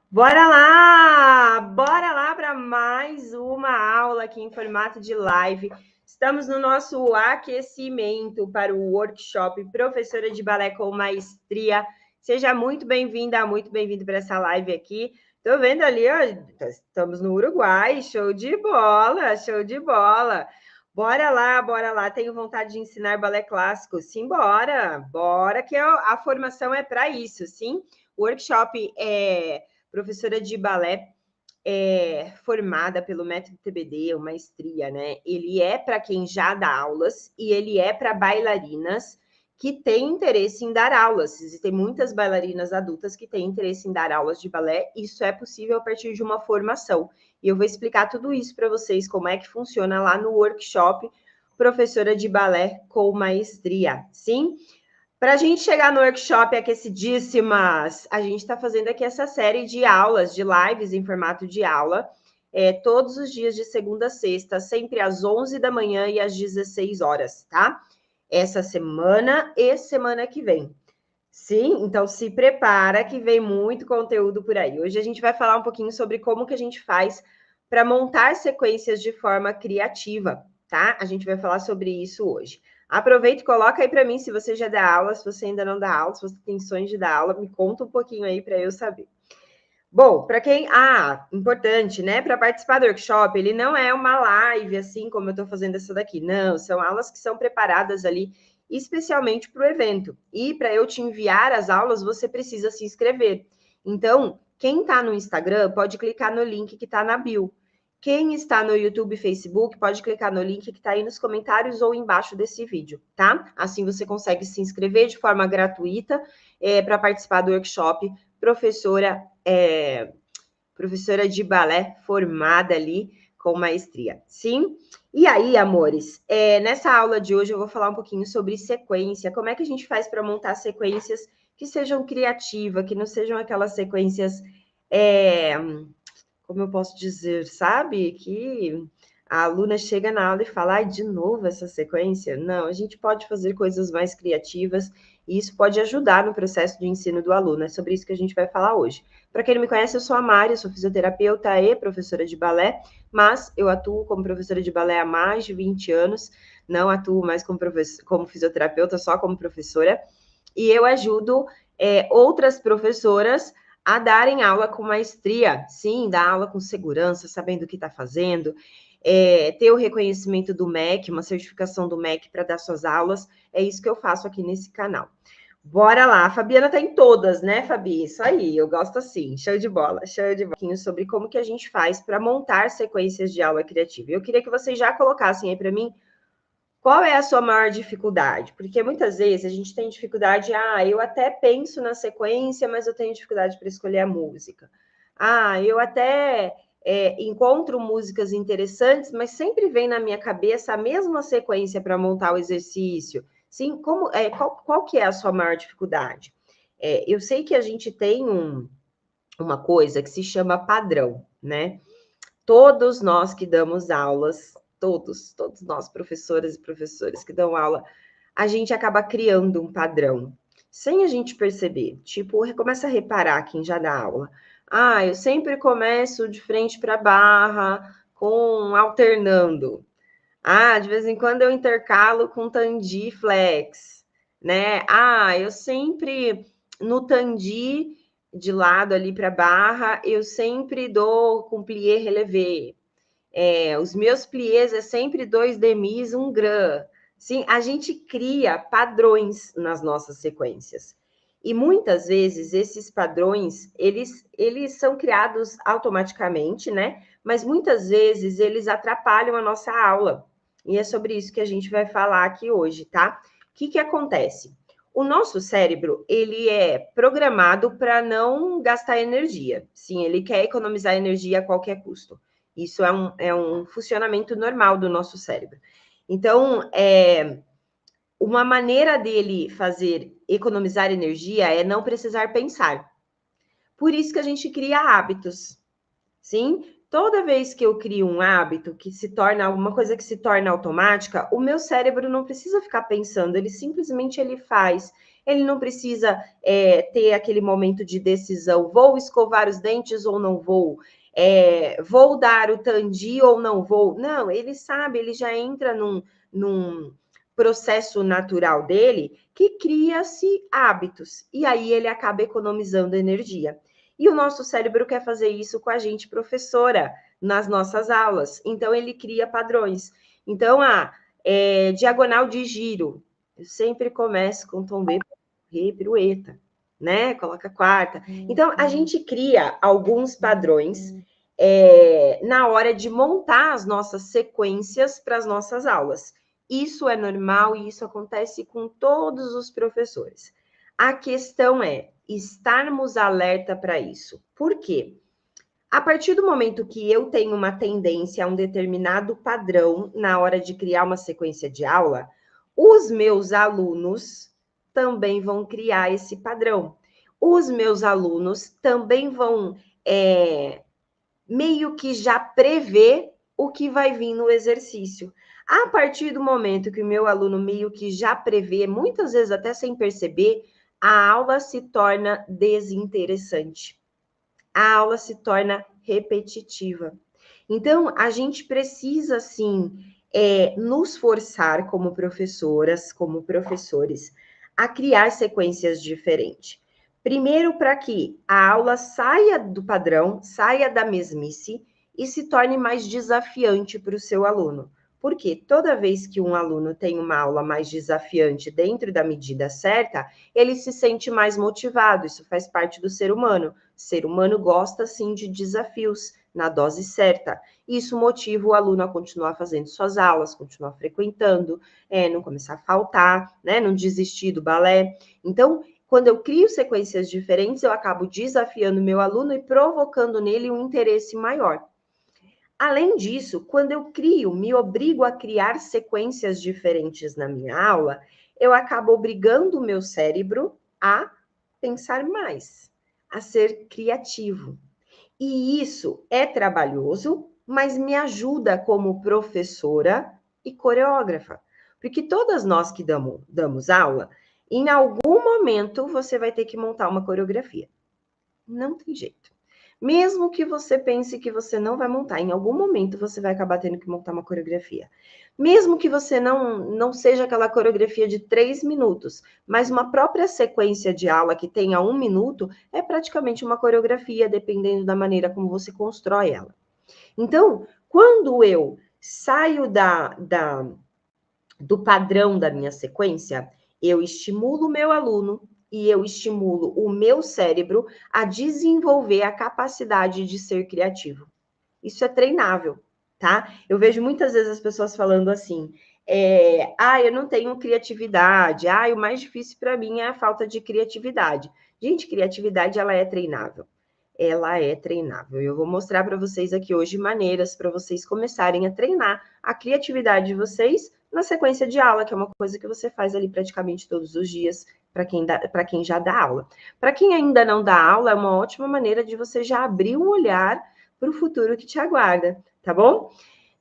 Bora lá para mais uma aula aqui em formato de live. Estamos no nosso aquecimento para o workshop Professora de Balé com Maestria. Seja muito bem-vinda, muito bem-vindo para essa live aqui. Estou vendo ali, ó, estamos no Uruguai, show de bola, show de bola. Bora lá, tenho vontade de ensinar balé clássico. Simbora, bora que a formação é para isso, sim? O workshop é professora de balé formada pelo método TBD, ou maestria, né? Ele é para quem já dá aulas e ele é para bailarinas que têm interesse em dar aulas. Existem muitas bailarinas adultas que têm interesse em dar aulas de balé. Isso é possível a partir de uma formação. E eu vou explicar tudo isso para vocês, como é que funciona lá no workshop Professora de Balé com Maestria. Sim? Para a gente chegar no workshop aquecidíssimas, a gente está fazendo aqui essa série de aulas, de lives em formato de aula, todos os dias de segunda a sexta, sempre às 11 da manhã e às 16 horas, tá? Essa semana e semana que vem. Sim, então se prepara que vem muito conteúdo por aí. Hoje a gente vai falar um pouquinho sobre como que a gente faz para montar sequências de forma criativa, tá? A gente vai falar sobre isso hoje. Aproveita e coloca aí para mim se você já dá aula, se você ainda não dá aula, se você tem sonhos de dar aula, me conta um pouquinho aí para eu saber. Bom, para quem. Importante, né? Para participar do workshop, ele não é uma live assim como eu estou fazendo essa daqui. Não, são aulas que são preparadas ali especialmente para o evento. E para eu te enviar as aulas, você precisa se inscrever. Então, quem está no Instagram pode clicar no link que está na bio. Quem está no YouTube e Facebook pode clicar no link que está aí nos comentários ou embaixo desse vídeo, tá? Assim você consegue se inscrever de forma gratuita para participar do workshop professora de balé formada ali com maestria. Sim? E aí, amores, nessa aula de hoje eu vou falar um pouquinho sobre sequência, como é que a gente faz para montar sequências que sejam criativas, que não sejam aquelas sequências, como eu posso dizer, sabe? Que a aluna chega na aula e fala, de novo essa sequência? Não, a gente pode fazer coisas mais criativas e isso pode ajudar no processo de ensino do aluno. É sobre isso que a gente vai falar hoje. Para quem não me conhece, eu sou a Mari, eu sou fisioterapeuta e professora de balé, mas eu atuo como professora de balé há mais de 20 anos, não atuo mais como fisioterapeuta, só como professora, e eu ajudo outras professoras a darem aula com maestria, sim, dar aula com segurança, sabendo o que está fazendo, ter o reconhecimento do MEC, uma certificação do MEC para dar suas aulas, é isso que eu faço aqui nesse canal. Bora lá, a Fabiana tá em todas, né, Fabi? Isso aí, eu gosto assim, show de bola, show de bola. Sobre como que a gente faz para montar sequências de aula criativa. Eu queria que vocês já colocassem aí para mim qual é a sua maior dificuldade? Porque muitas vezes a gente tem dificuldade, eu até penso na sequência, mas eu tenho dificuldade para escolher a música. Eu até encontro músicas interessantes, mas sempre vem na minha cabeça a mesma sequência para montar o exercício. Sim, qual que é a sua maior dificuldade? Eu sei que a gente tem uma coisa que se chama padrão, né? Todos nós que damos aulas, todos nós, professoras e professores que dão aula, a gente acaba criando um padrão, sem a gente perceber. Tipo, começa a reparar quem já dá aula. Eu sempre começo de frente para a barra, alternando. De vez em quando eu intercalo com tandi flex, né? Eu sempre no tandi de lado ali para barra, eu sempre dou com plié relevé. Os meus pliés é sempre 2 demis, 1 gran. Sim, a gente cria padrões nas nossas sequências. E muitas vezes esses padrões, eles são criados automaticamente, né? Mas muitas vezes eles atrapalham a nossa aula. E é sobre isso que a gente vai falar aqui hoje, tá? O que acontece? O nosso cérebro, ele é programado para não gastar energia. Sim, ele quer economizar energia a qualquer custo. Isso é um funcionamento normal do nosso cérebro. Então, uma maneira dele fazer economizar energia é não precisar pensar. Por isso que a gente cria hábitos. Sim? Toda vez que eu crio um hábito que se torna alguma coisa que se torna automática, o meu cérebro não precisa ficar pensando, ele simplesmente ele faz. ele não precisa ter aquele momento de decisão, vou escovar os dentes ou não vou, vou dar o tandi ou não vou. Não, ele sabe, ele já entra num processo natural dele que cria-se hábitos, e aí ele acaba economizando energia. E o nosso cérebro quer fazer isso com a gente, professora, nas nossas aulas. Então, ele cria padrões. Então, diagonal de giro. Eu sempre começo com tom B, ré, pirueta, né? Coloca quarta. Então, a gente cria alguns padrões na hora de montar as nossas sequências para as nossas aulas. Isso é normal e isso acontece com todos os professores. A questão é estarmos alerta para isso. Por quê? A partir do momento que eu tenho uma tendência a um determinado padrão na hora de criar uma sequência de aula, os meus alunos também vão criar esse padrão. Os meus alunos também vão meio que já prever o que vai vir no exercício. A partir do momento que o meu aluno meio que já prevê, muitas vezes até sem perceber, a aula se torna desinteressante. A aula se torna repetitiva. Então, a gente precisa, sim, nos forçar como professoras, como professores, a criar sequências diferentes. Primeiro, para que a aula saia do padrão, saia da mesmice e se torne mais desafiante para o seu aluno. Porque toda vez que um aluno tem uma aula mais desafiante dentro da medida certa, ele se sente mais motivado. Isso faz parte do ser humano. O ser humano gosta, sim, de desafios na dose certa. Isso motiva o aluno a continuar fazendo suas aulas, continuar frequentando, não começar a faltar, né? Não desistir do balé. Então, quando eu crio sequências diferentes, eu acabo desafiando o meu aluno e provocando nele um interesse maior. Além disso, quando eu me obrigo a criar sequências diferentes na minha aula, eu acabo obrigando o meu cérebro a pensar mais, a ser criativo. E isso é trabalhoso, mas me ajuda como professora e coreógrafa. Porque todas nós que damos aula, em algum momento você vai ter que montar uma coreografia. Não tem jeito. Mesmo que você pense que você não vai montar, em algum momento você vai acabar tendo que montar uma coreografia. Mesmo que você não seja aquela coreografia de 3 minutos, mas uma própria sequência de aula que tenha 1 minuto, é praticamente uma coreografia, dependendo da maneira como você constrói ela. Então, quando eu saio do padrão da minha sequência, eu estimulo o meu aluno e eu estimulo o meu cérebro a desenvolver a capacidade de ser criativo. Isso é treinável, tá? Eu vejo muitas vezes as pessoas falando assim, eu não tenho criatividade, o mais difícil para mim é a falta de criatividade. Gente, criatividade, ela é treinável. Ela é treinável. Eu vou mostrar para vocês aqui hoje maneiras para vocês começarem a treinar a criatividade de vocês na sequência de aula, que é uma coisa que você faz ali praticamente todos os dias, para quem já dá aula. Para quem ainda não dá aula, é uma ótima maneira de você já abrir um olhar para o futuro que te aguarda, tá bom?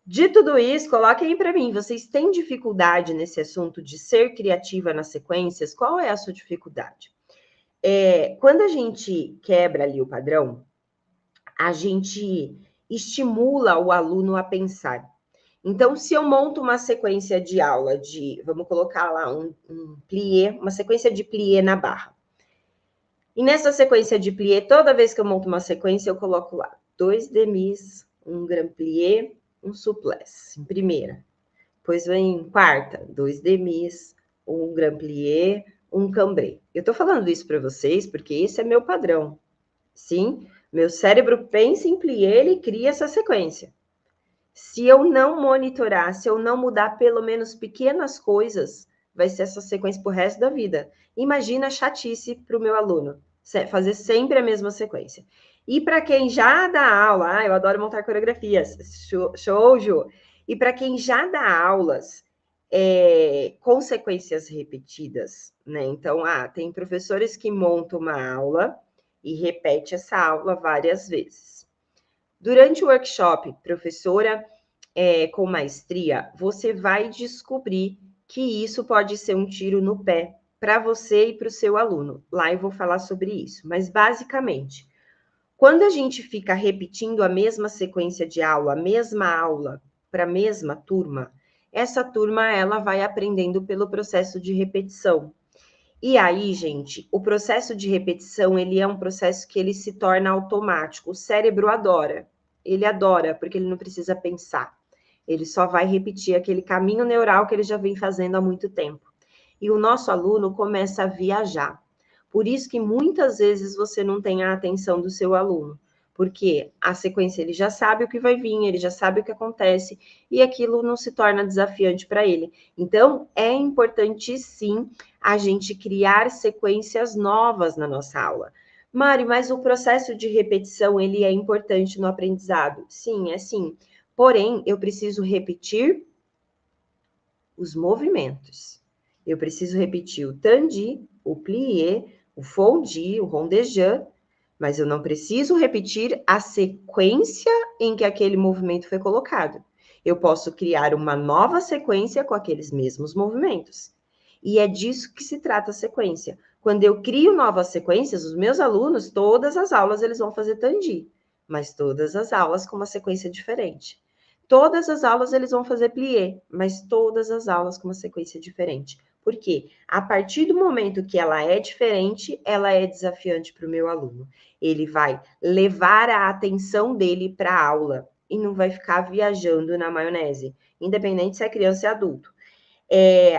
De tudo isso, coloquem aí para mim, vocês têm dificuldade nesse assunto de ser criativa nas sequências? Qual é a sua dificuldade? Quando a gente quebra ali o padrão, a gente estimula o aluno a pensar. Então, se eu monto uma sequência de aula vamos colocar lá um plié, uma sequência de plié na barra. E nessa sequência de plié, toda vez que eu monto uma sequência, eu coloco lá 2 demis, um grand plié, um souplesse, em primeira. Depois vem em quarta, 2 demis, um grand plié, um cambré. Eu tô falando isso para vocês porque esse é meu padrão. Sim, meu cérebro pensa em plié, ele cria essa sequência. Se eu não monitorar, se eu não mudar pelo menos pequenas coisas, vai ser essa sequência pro resto da vida. Imagina a chatice para o meu aluno, fazer sempre a mesma sequência. E para quem já dá aula, eu adoro montar coreografias, show, Ju. E para quem já dá aulas com sequências repetidas, né? Então, tem professores que montam uma aula e repete essa aula várias vezes. Durante o workshop, professora com maestria, você vai descobrir que isso pode ser um tiro no pé para você e para o seu aluno. Lá eu vou falar sobre isso. Mas, basicamente, quando a gente fica repetindo a mesma sequência de aula, a mesma aula para a mesma turma, essa turma ela vai aprendendo pelo processo de repetição. E aí, gente, o processo de repetição, ele é um processo que ele se torna automático. O cérebro adora. Ele adora, porque ele não precisa pensar. Ele só vai repetir aquele caminho neural que ele já vem fazendo há muito tempo. E o nosso aluno começa a viajar. Por isso que muitas vezes você não tem a atenção do seu aluno, porque a sequência ele já sabe o que vai vir, ele já sabe o que acontece, e aquilo não se torna desafiante para ele. Então, é importante sim a gente criar sequências novas na nossa aula. Mari, mas o processo de repetição, ele é importante no aprendizado? Sim, é sim. Porém, eu preciso repetir os movimentos. Eu preciso repetir o tandi, o plié, o fondi, o rondejant, mas eu não preciso repetir a sequência em que aquele movimento foi colocado. Eu posso criar uma nova sequência com aqueles mesmos movimentos. E é disso que se trata a sequência. Quando eu crio novas sequências, os meus alunos, todas as aulas eles vão fazer tandi, mas todas as aulas com uma sequência diferente. Todas as aulas eles vão fazer plié, mas todas as aulas com uma sequência diferente. Por quê? A partir do momento que ela é diferente, ela é desafiante para o meu aluno. Ele vai levar a atenção dele para a aula e não vai ficar viajando na maionese, independente se é criança ou adulto.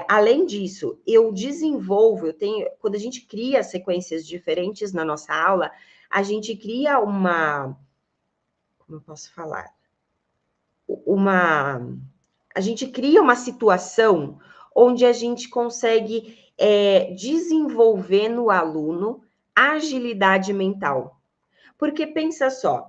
Além disso, eu quando a gente cria sequências diferentes na nossa aula, a gente cria como eu posso falar? A gente cria uma situação onde a gente consegue desenvolver no aluno agilidade mental. Porque pensa só,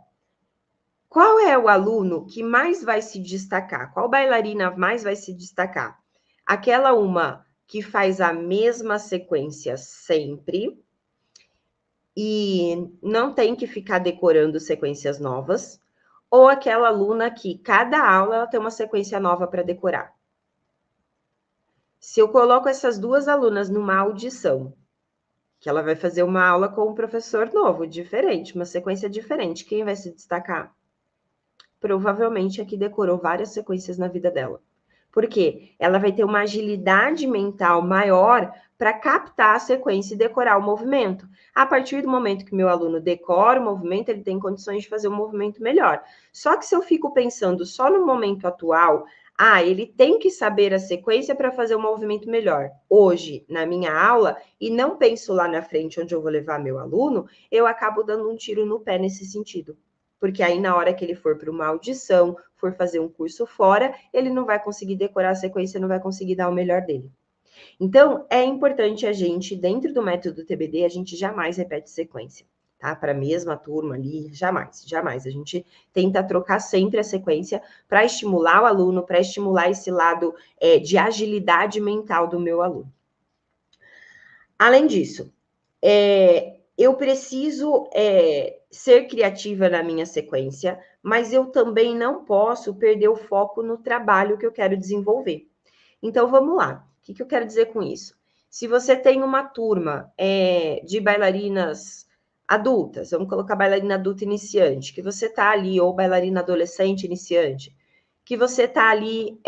qual é o aluno que mais vai se destacar? Qual bailarina mais vai se destacar? Aquela uma que faz a mesma sequência sempre e não tem que ficar decorando sequências novas, ou aquela aluna que cada aula ela tem uma sequência nova para decorar. Se eu coloco essas duas alunas numa audição, que ela vai fazer uma aula com um professor novo, diferente, uma sequência diferente, quem vai se destacar? Provavelmente a que decorou várias sequências na vida dela. Por quê? Ela vai ter uma agilidade mental maior para captar a sequência e decorar o movimento. A partir do momento que meu aluno decora o movimento, ele tem condições de fazer um movimento melhor. Só que se eu fico pensando só no momento atual, ele tem que saber a sequência para fazer um movimento melhor. Hoje, na minha aula, e não penso lá na frente onde eu vou levar meu aluno, eu acabo dando um tiro no pé nesse sentido. Porque aí, na hora que ele for para uma audição, for fazer um curso fora, ele não vai conseguir decorar a sequência, não vai conseguir dar o melhor dele. Então, é importante a gente, dentro do método TBD, a gente jamais repete sequência, tá? Para a mesma turma ali, jamais, jamais. A gente tenta trocar sempre a sequência para estimular o aluno, para estimular esse lado de agilidade mental do meu aluno. Além disso, eu preciso ser criativa na minha sequência, mas eu também não posso perder o foco no trabalho que eu quero desenvolver. Então, vamos lá. O que eu quero dizer com isso? Se você tem uma turma de bailarinas adultas, vamos colocar bailarina adulta iniciante, que você está ali, ou bailarina adolescente iniciante, que você está ali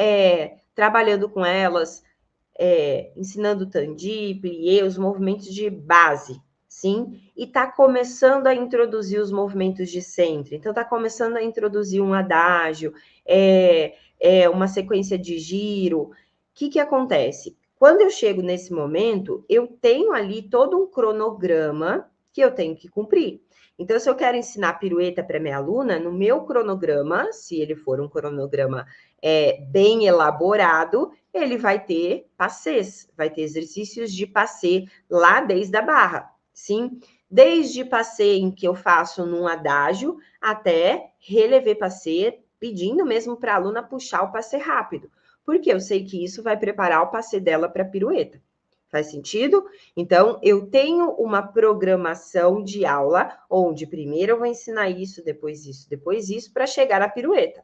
trabalhando com elas, ensinando tandi, plié, os movimentos de base, sim? E está começando a introduzir os movimentos de centro. Então, está começando a introduzir um adágio, uma sequência de giro. O que acontece? Quando eu chego nesse momento, eu tenho ali todo um cronograma que eu tenho que cumprir. Então, se eu quero ensinar pirueta para minha aluna, no meu cronograma, se ele for um cronograma bem elaborado, ele vai ter passês, vai ter exercícios de passê lá desde a barra, sim? Desde passê em que eu faço num adágio até relevé passê, pedindo mesmo para a aluna puxar o passê rápido, porque eu sei que isso vai preparar o passê dela para a pirueta. Faz sentido? Então, eu tenho uma programação de aula, onde primeiro eu vou ensinar isso, depois isso, para chegar na pirueta.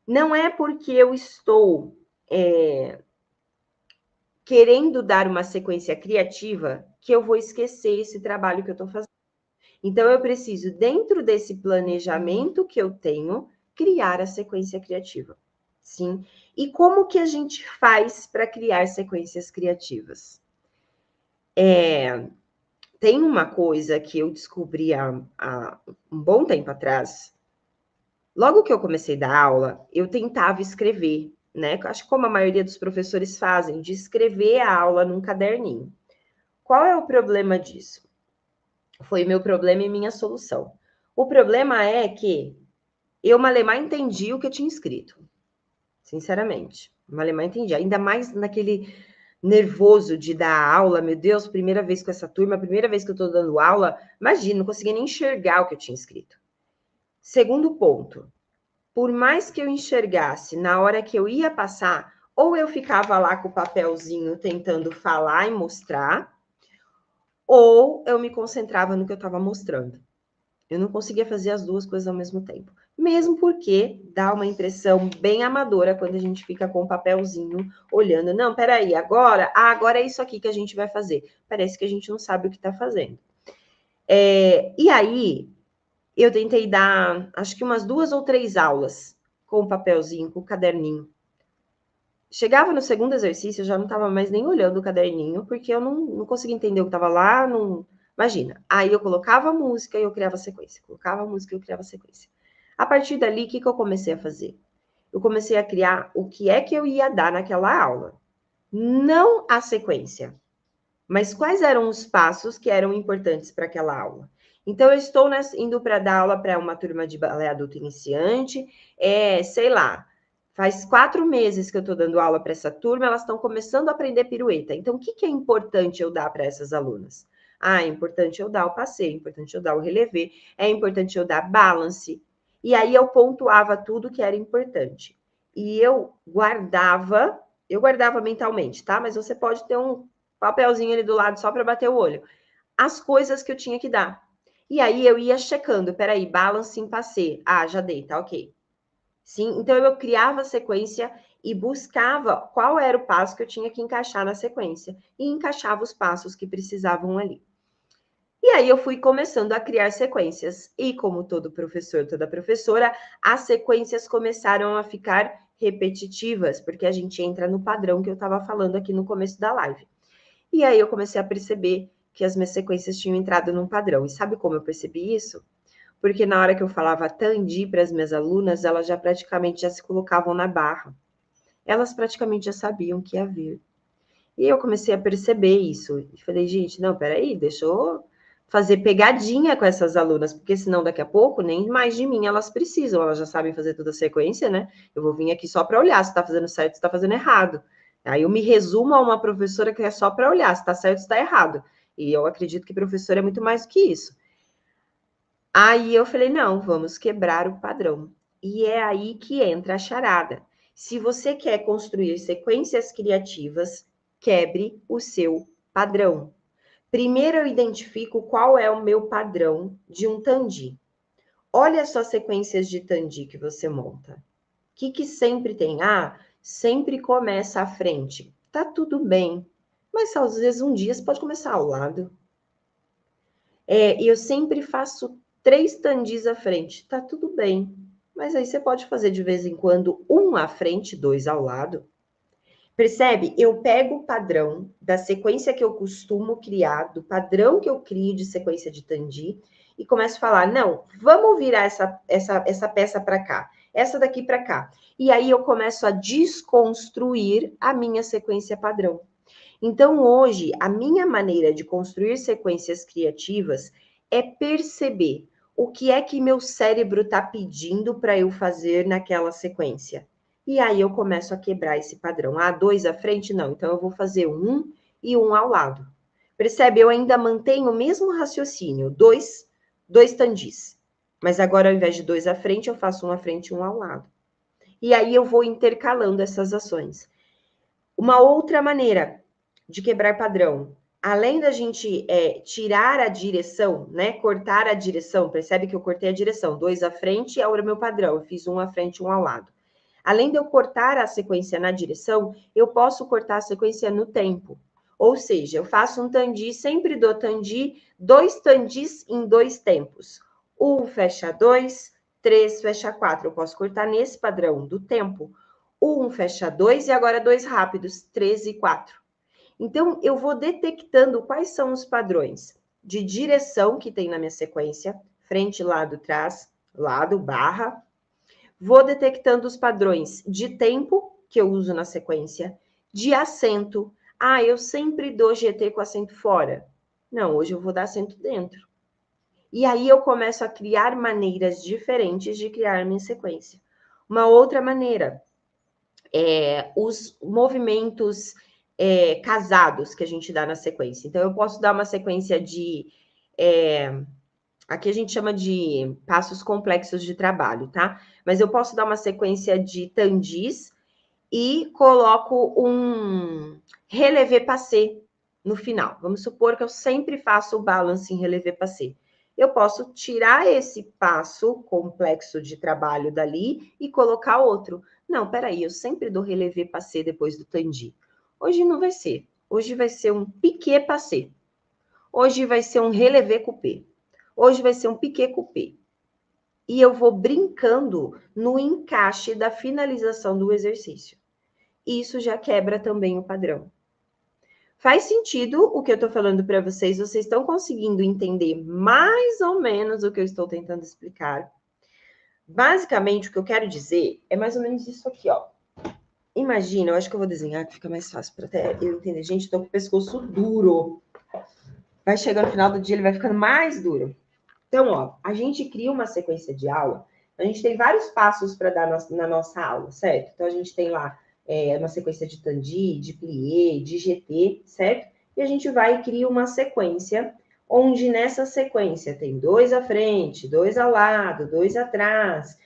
Não é porque eu estou querendo dar uma sequência criativa, que eu vou esquecer esse trabalho que eu estou fazendo. Então, eu preciso, dentro desse planejamento que eu tenho, criar a sequência criativa. Sim? E como que a gente faz para criar sequências criativas? Tem uma coisa que eu descobri há um bom tempo atrás. Logo que eu comecei a dar aula, eu tentava escrever, né? Acho que como a maioria dos professores fazem, de escrever a aula num caderninho. Qual é o problema disso? Foi meu problema e minha solução. O problema é que eu malemar entendi o que eu tinha escrito. Sinceramente. Malemar entendi. Ainda mais naquele nervoso de dar aula. Meu Deus, primeira vez com essa turma, primeira vez que eu estou dando aula. Imagina, não conseguia nem enxergar o que eu tinha escrito. Segundo ponto. Por mais que eu enxergasse, na hora que eu ia passar, ou eu ficava lá com o papelzinho tentando falar e mostrar, ou eu me concentrava no que eu estava mostrando. Eu não conseguia fazer as duas coisas ao mesmo tempo. Mesmo porque dá uma impressão bem amadora quando a gente fica com o papelzinho olhando. Não, peraí, agora é isso aqui que a gente vai fazer. Parece que a gente não sabe o que está fazendo. E aí, eu tentei dar, acho que umas 2 ou 3 aulas com o papelzinho, com o caderninho. Chegava no segundo exercício, eu já não estava mais nem olhando o caderninho, porque eu não conseguia entender o que estava lá, não... Imagina, aí eu colocava a música e eu criava sequência. Colocava a música e eu criava sequência. A partir dali, o que eu comecei a fazer? Eu comecei a criar o que é que eu ia dar naquela aula. Não a sequência, mas quais eram os passos que eram importantes para aquela aula. Então, eu estou indo para dar aula para uma turma de balé adulto iniciante, sei lá, faz 4 meses que eu estou dando aula para essa turma, elas estão começando a aprender pirueta. Então, o que é importante eu dar para essas alunas? É importante eu dar o passeio, é importante eu dar o relevé, é importante eu dar balance. E aí eu pontuava tudo que era importante. E eu guardava mentalmente, tá? Mas você pode ter um papelzinho ali do lado só para bater o olho. As coisas que eu tinha que dar. E aí eu ia checando, peraí, balance em passei. Já dei, tá ok. Sim, então eu criava a sequência e buscava qual era o passo que eu tinha que encaixar na sequência. E encaixava os passos que precisavam ali. E aí eu fui começando a criar sequências. E como todo professor, toda professora, as sequências começaram a ficar repetitivas, porque a gente entra no padrão que eu estava falando aqui no começo da live. E aí eu comecei a perceber que as minhas sequências tinham entrado num padrão. E sabe como eu percebi isso? Porque na hora que eu falava Tandi para as minhas alunas, elas já praticamente já se colocavam na barra. Elas praticamente já sabiam que ia vir. E eu comecei a perceber isso. E falei, gente, não, peraí, deixa eu fazer pegadinha com essas alunas, porque senão daqui a pouco nem mais de mim elas precisam, elas já sabem fazer toda a sequência, né? Eu vou vir aqui só para olhar se está fazendo certo, se está fazendo errado. Aí eu me resumo a uma professora que é só para olhar se está certo, se está errado. E eu acredito que professor é muito mais do que isso. Aí eu falei, não, vamos quebrar o padrão. E é aí que entra a charada. Se você quer construir sequências criativas, quebre o seu padrão. Primeiro eu identifico qual é o meu padrão de um Tandi. Olha só as sequências de Tandi que você monta. O que sempre tem? Sempre começa à frente. Tá tudo bem, mas às vezes um dia você pode começar ao lado. E eu sempre faço 3 Tandis à frente. Tá tudo bem, mas aí você pode fazer de vez em quando um à frente, 2 ao lado. Percebe? Eu pego o padrão da sequência que eu costumo criar, do padrão que eu crio de sequência de Tandi, e começo a falar, não, vamos virar essa peça para cá, essa daqui para cá. E aí eu começo a desconstruir a minha sequência padrão. Então, hoje, a minha maneira de construir sequências criativas é perceber o que é que meu cérebro está pedindo para eu fazer naquela sequência. E aí eu começo a quebrar esse padrão. 2 à frente? Não. Então eu vou fazer um e um ao lado. Percebe? Eu ainda mantenho o mesmo raciocínio. Dois tandis. Mas agora, ao invés de 2 à frente, eu faço um à frente e um ao lado. E aí eu vou intercalando essas ações. Uma outra maneira de quebrar padrão, além da gente tirar a direção, né? Cortar a direção. Percebe que eu cortei a direção. 2 à frente é o meu padrão. Eu fiz um à frente e um ao lado. Além de eu cortar a sequência na direção, eu posso cortar a sequência no tempo. Ou seja, eu faço um tandi, sempre dou tandi, 2 tandis em 2 tempos. 1 fecha 2, 3 fecha 4. Eu posso cortar nesse padrão do tempo. 1 fecha 2 e agora 2 rápidos, 3 e 4. Então, eu vou detectando quais são os padrões de direção que tem na minha sequência, frente, lado, trás, lado, barra. Vou detectando os padrões de tempo que eu uso na sequência, de acento. Ah, eu sempre dou GT com acento fora. Não, hoje eu vou dar acento dentro. E aí eu começo a criar maneiras diferentes de criar minha sequência. Uma outra maneira os movimentos casados que a gente dá na sequência. Então, eu posso dar uma sequência de... aqui a gente chama de passos complexos de trabalho, tá? Mas eu posso dar uma sequência de tandis e coloco um relevé passé no final. Vamos supor que eu sempre faço o balance em relevé passé. Eu posso tirar esse passo complexo de trabalho dali e colocar outro. Não, peraí, eu sempre dou relevé passé depois do tandi. Hoje não vai ser. Hoje vai ser um piqué passé. Hoje vai ser um relevé coupé. Hoje vai ser um piqué coupé. E eu vou brincando no encaixe da finalização do exercício. Isso já quebra também o padrão. Faz sentido o que eu estou falando para vocês? Vocês estão conseguindo entender mais ou menos o que eu estou tentando explicar? Basicamente, o que eu quero dizer é mais ou menos isso aqui, ó. Imagina, eu acho que eu vou desenhar que fica mais fácil para até eu entender. Gente, estou com o pescoço duro. Vai chegando no final do dia, ele vai ficando mais duro. Então, ó, a gente cria uma sequência de aula. A gente tem vários passos para dar na nossa aula, certo? Então, a gente tem lá uma sequência de tandi, de plié, de GT, certo? E a gente vai e cria uma sequência, onde nessa sequência tem 2 à frente, 2 ao lado, 2 atrás,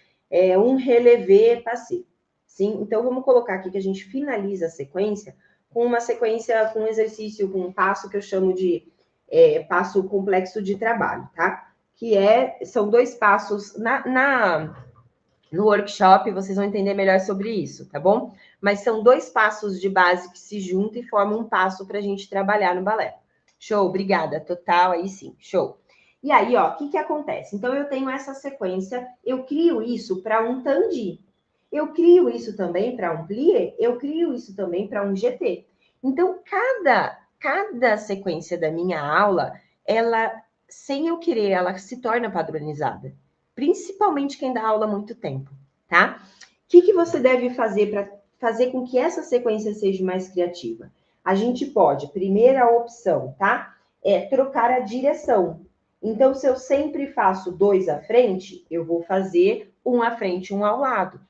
um relevé passé. Sim? Então, vamos colocar aqui que a gente finaliza a sequência com uma sequência, com um exercício, com um passo que eu chamo de passo complexo de trabalho, tá? Que são 2 passos no workshop, vocês vão entender melhor sobre isso, tá bom? Mas são 2 passos de base que se juntam e formam um passo para a gente trabalhar no balé. Show, obrigada, total, aí sim, show. E aí, ó, o que acontece? Então, eu tenho essa sequência, eu crio isso para um tandi. Eu crio isso também para um plié, eu crio isso também para um GT. Então, cada sequência da minha aula, ela, sem eu querer, ela se torna padronizada. Principalmente quem dá aula há muito tempo, tá? O que você deve fazer para fazer com que essa sequência seja mais criativa? A gente pode, primeira opção, tá? Trocar a direção. Então, se eu sempre faço 2 à frente, eu vou fazer 1 à frente, 1 ao lado.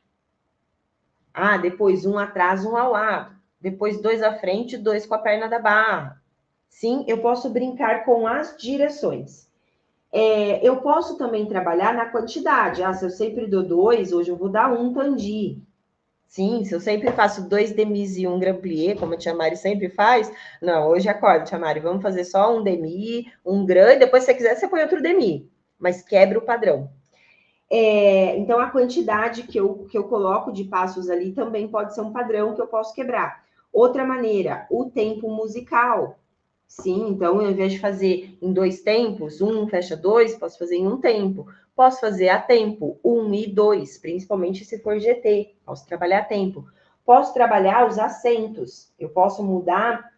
Ah, depois 1 atrás, 1 ao lado. Depois 2 à frente, 2 com a perna da barra. Sim, eu posso brincar com as direções. Eu posso também trabalhar na quantidade. Ah, se eu sempre dou 2, hoje eu vou dar 1 tandi. Sim, se eu sempre faço 2 demis e 1 grand plié, como a tia Mari sempre faz, não, hoje acorda, tia Mari, vamos fazer só 1 demi, 1 grand, e depois se você quiser, você põe outro demi, mas quebra o padrão. Então, a quantidade que eu coloco de passos ali também pode ser um padrão que eu posso quebrar. Outra maneira, o tempo musical. Sim, então, ao invés de fazer em 2 tempos, 1 fecha 2, posso fazer em 1 tempo. Posso fazer a tempo, 1 e 2, principalmente se for GT. Posso trabalhar a tempo. Posso trabalhar os acentos. Eu posso mudar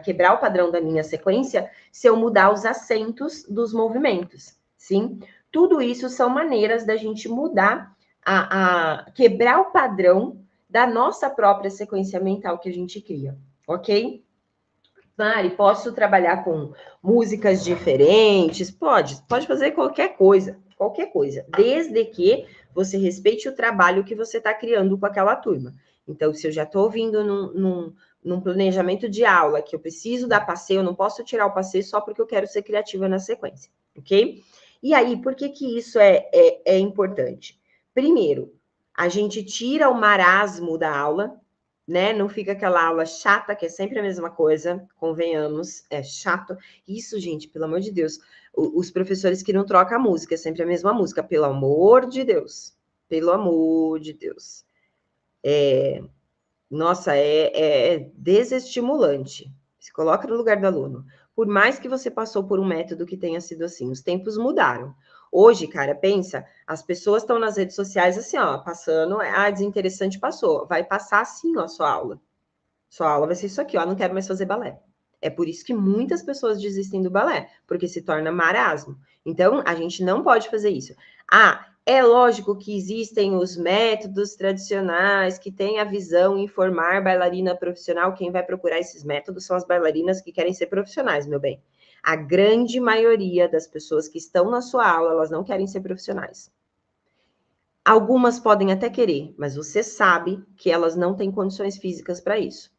quebrar o padrão da minha sequência se eu mudar os acentos dos movimentos. Sim? Tudo isso são maneiras da gente mudar, quebrar o padrão da nossa própria sequência mental que a gente cria, ok? Mari, posso trabalhar com músicas diferentes? Pode fazer qualquer coisa, desde que você respeite o trabalho que você está criando com aquela turma. Então, se eu já estou ouvindo num planejamento de aula que eu preciso dar passeio, eu não posso tirar o passeio só porque eu quero ser criativa na sequência, ok? E aí, por que isso é importante? Primeiro, a gente tira o marasmo da aula, né? Não fica aquela aula chata, que é sempre a mesma coisa, convenhamos, é chato. Isso, gente, pelo amor de Deus, os professores que não trocam a música, é sempre a mesma música, pelo amor de Deus. Pelo amor de Deus. Nossa, é desestimulante. Se coloca no lugar do aluno. Por mais que você passou por um método que tenha sido assim, os tempos mudaram. Hoje, cara, pensa, as pessoas estão nas redes sociais assim, ó, passando, desinteressante passou. Vai passar assim, ó, sua aula. Sua aula vai ser isso aqui, ó, não quero mais fazer balé. É por isso que muitas pessoas desistem do balé, porque se torna marasmo. Então, a gente não pode fazer isso. É lógico que existem os métodos tradicionais que têm a visão em formar bailarina profissional. Quem vai procurar esses métodos são as bailarinas que querem ser profissionais, meu bem. A grande maioria das pessoas que estão na sua aula, elas não querem ser profissionais. Algumas podem até querer, mas você sabe que elas não têm condições físicas para isso.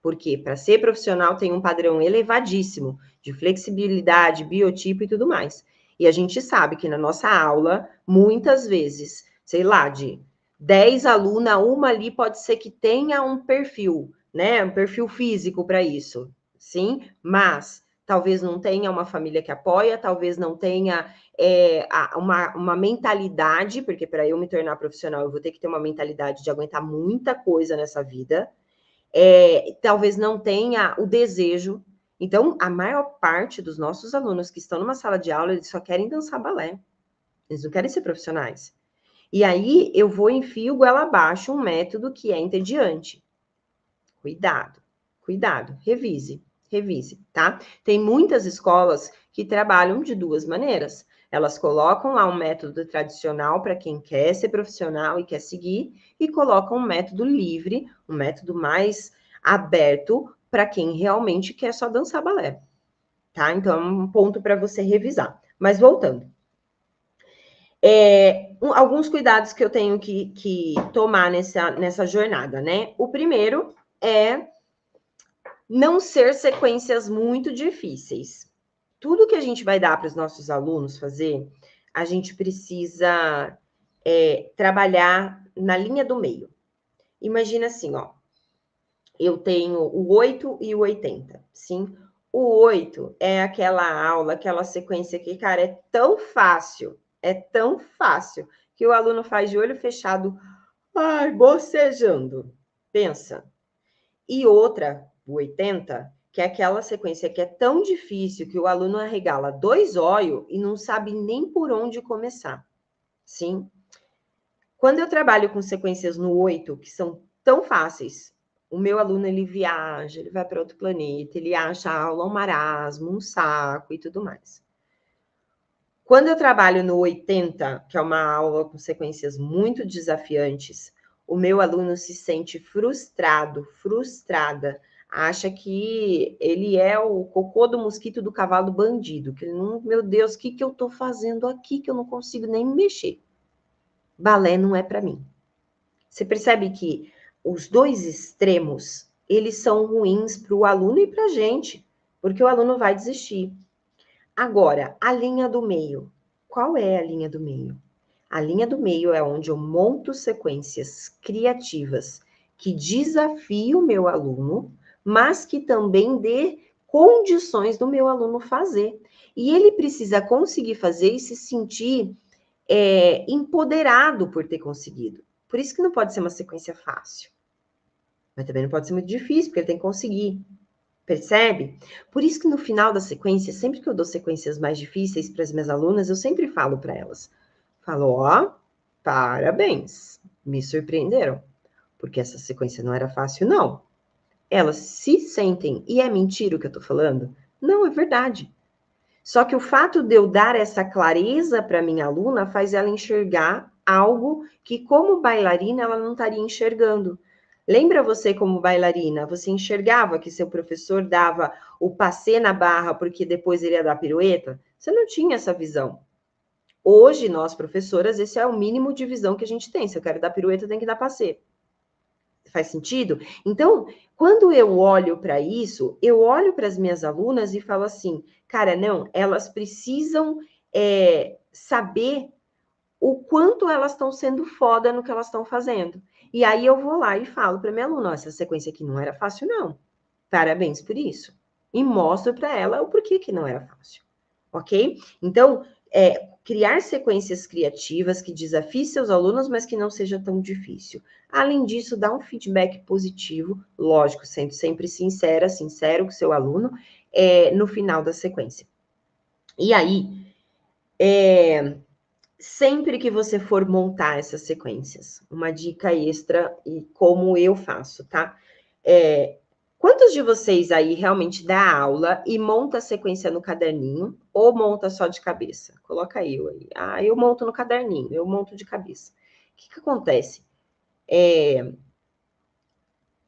Porque para ser profissional tem um padrão elevadíssimo de flexibilidade, biotipo e tudo mais. E a gente sabe que na nossa aula, muitas vezes, sei lá, de 10 alunas, uma ali pode ser que tenha um perfil, né? Um perfil físico para isso, sim, mas talvez não tenha uma família que apoia, talvez não tenha uma mentalidade, porque para eu me tornar profissional, eu vou ter que ter uma mentalidade de aguentar muita coisa nessa vida. Talvez não tenha o desejo. Então, a maior parte dos nossos alunos que estão numa sala de aula, eles só querem dançar balé. Eles não querem ser profissionais. E aí, eu vou enfio goela abaixo um método que é entediante. Cuidado, cuidado, revise, tá? Tem muitas escolas que trabalham de duas maneiras. Elas colocam lá um método tradicional para quem quer ser profissional e quer seguir, e colocam um método livre, um método mais aberto para quem realmente quer só dançar balé, tá? Então, é um ponto para você revisar. Mas voltando. Alguns cuidados que eu tenho que tomar nessa jornada, né? O primeiro é não ser sequências muito difíceis. Tudo que a gente vai dar para os nossos alunos fazer, a gente precisa trabalhar na linha do meio. Imagina assim, ó. Eu tenho o 8 e o 80, sim? O 8 é aquela aula, aquela sequência que, cara, é tão fácil, que o aluno faz de olho fechado, bocejando. Pensa. E outra, o 80, que é aquela sequência que é tão difícil que o aluno arregala 2 olhos e não sabe nem por onde começar. Sim? Quando eu trabalho com sequências no 8, que são tão fáceis, o meu aluno, ele viaja, ele vai para outro planeta, ele acha a aula um marasmo, um saco e tudo mais. Quando eu trabalho no 80, que é uma aula com sequências muito desafiantes, o meu aluno se sente frustrado, frustrada, acha que ele é o cocô do mosquito do cavalo bandido, que ele não, meu Deus, o que eu estou fazendo aqui que eu não consigo nem me mexer? Balé não é para mim. Você percebe que os dois extremos, eles são ruins para o aluno e para a gente, porque o aluno vai desistir. Agora, a linha do meio. Qual é a linha do meio? A linha do meio é onde eu monto sequências criativas que desafiam o meu aluno, mas que também dê condições do meu aluno fazer. E ele precisa conseguir fazer e se sentir empoderado por ter conseguido. Por isso que não pode ser uma sequência fácil. Mas também não pode ser muito difícil, porque ele tem que conseguir. Percebe? Por isso que no final da sequência, sempre que eu dou sequências mais difíceis para as minhas alunas, eu sempre falo para elas. Falo, parabéns, me surpreenderam. Porque essa sequência não era fácil, não. Elas se sentem, e é mentira o que eu estou falando? Não, é verdade. Só que o fato de eu dar essa clareza para minha aluna faz ela enxergar algo que, como bailarina, ela não estaria enxergando. Lembra você como bailarina? Você enxergava que seu professor dava o passê na barra porque depois ele ia dar pirueta? Você não tinha essa visão. Hoje, nós, professoras, esse é o mínimo de visão que a gente tem. Se eu quero dar pirueta, eu tenho que dar passê. Faz sentido? Então, quando eu olho para isso, eu olho para as minhas alunas e falo assim, cara, não, elas precisam saber o quanto elas estão sendo foda no que elas estão fazendo. E aí eu vou lá e falo para minha aluna, essa sequência aqui não era fácil, não. Parabéns por isso. E mostro para ela o porquê que não era fácil. Ok? Então, criar sequências criativas que desafiem seus alunos, mas que não seja tão difícil. Além disso, dá um feedback positivo, lógico, sendo sempre sincero com o seu aluno, no final da sequência. E aí, sempre que você for montar essas sequências, uma dica extra e como eu faço, tá? Quantos de vocês aí realmente dá aula e monta a sequência no caderninho ou monta só de cabeça? Coloca eu aí. Ah, eu monto no caderninho, eu monto de cabeça. O que acontece?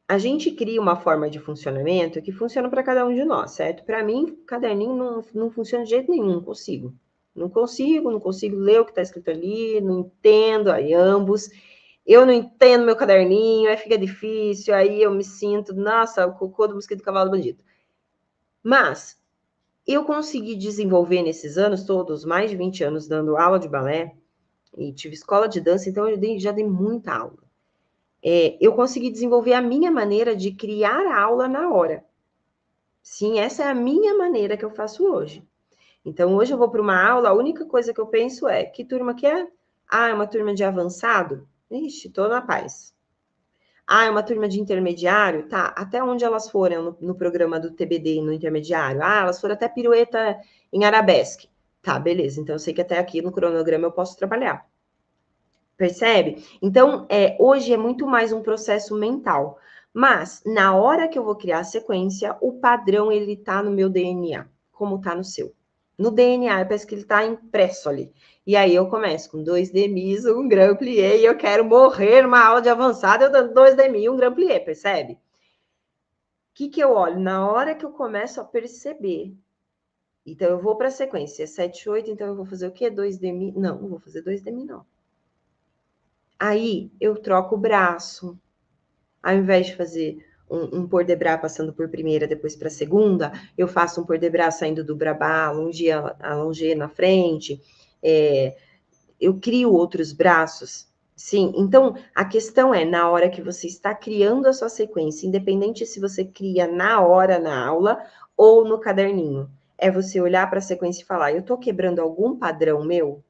A gente cria uma forma de funcionamento que funciona para cada um de nós, certo? Para mim, caderninho não funciona de jeito nenhum, não consigo. Não consigo ler o que está escrito ali, não entendo, aí ambos. Eu não entendo meu caderninho, aí fica difícil, aí eu me sinto, nossa, o cocô do mosquito do cavalo do bandido. Mas eu consegui desenvolver nesses anos todos, mais de 20 anos dando aula de balé, e tive escola de dança, então eu já dei muita aula. Eu consegui desenvolver a minha maneira de criar a aula na hora. Sim, essa é a minha maneira que eu faço hoje. Então, hoje eu vou para uma aula, a única coisa que eu penso é, que turma que é? Ah, é uma turma de avançado? Ixi, tô na paz. Ah, é uma turma de intermediário? Tá, até onde elas foram no programa do TBD no intermediário? Ah, elas foram até pirueta em arabesque. Tá, beleza, então eu sei que até aqui no cronograma eu posso trabalhar. Percebe? Então, hoje é muito mais um processo mental. Mas, na hora que eu vou criar a sequência, o padrão, ele tá no meu DNA, como tá no seu. No DNA, parece que ele tá impresso ali. E aí, eu começo com 2D mis, um grand plié, e eu quero morrer numa aula de avançada, eu dando 2D mi, um grand plié, percebe? O que eu olho? Na hora que eu começo a perceber. Então, eu vou para a sequência, 7, 8, então eu vou fazer o quê? 2D mi? Não vou fazer 2D mi, não. Aí eu troco o braço. Ao invés de fazer um pôr de bras passando por primeira, depois para segunda, eu faço um pôr de bras saindo do brabá, alongé na frente. Eu crio outros braços. Sim, então a questão é, na hora que você está criando a sua sequência, independente se você cria na hora, na aula, ou no caderninho, é você olhar para a sequência e falar, eu estou quebrando algum padrão meu?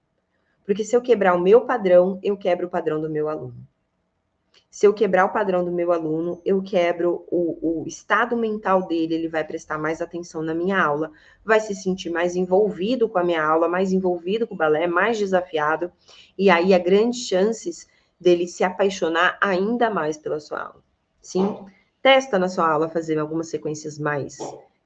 Porque se eu quebrar o meu padrão, eu quebro o padrão do meu aluno. Se eu quebrar o padrão do meu aluno, eu quebro o estado mental dele, ele vai prestar mais atenção na minha aula, vai se sentir mais envolvido com a minha aula, mais envolvido com o balé, mais desafiado, e aí há grandes chances dele se apaixonar ainda mais pela sua aula. Sim? Testa na sua aula fazer algumas sequências mais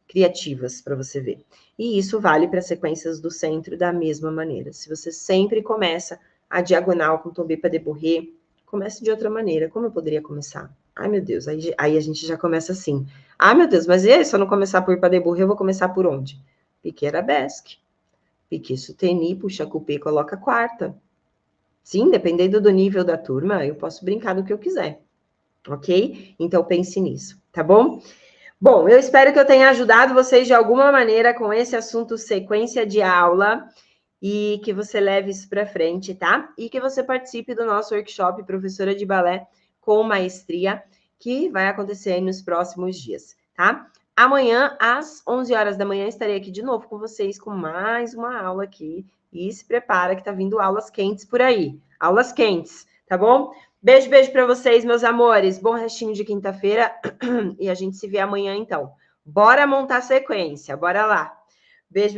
criativas para você ver. E isso vale para sequências do centro da mesma maneira. Se você sempre começa a diagonal com tombé pas de bourrée, comece de outra maneira. Como eu poderia começar? Ai, meu Deus, aí a gente já começa assim. Ai, meu Deus, mas e aí, se eu não começar por pas de bourrée, eu vou começar por onde? Piqué arabesque. Piqué soutenu, puxa coupé, coloca quarta. Sim, dependendo do nível da turma, eu posso brincar do que eu quiser. Ok? Então pense nisso, tá bom? Bom, eu espero que eu tenha ajudado vocês de alguma maneira com esse assunto sequência de aula e que você leve isso para frente, tá? E que você participe do nosso workshop Professora de Balé com Maestria, que vai acontecer aí nos próximos dias, tá? Amanhã, às 11 horas da manhã, estarei aqui de novo com vocês com mais uma aula aqui. E se prepara que tá vindo aulas quentes por aí. Aulas quentes, tá bom? Beijo, beijo para vocês, meus amores. Bom restinho de quinta-feira e a gente se vê amanhã, então. Bora montar sequência, bora lá. Beijo, beijo.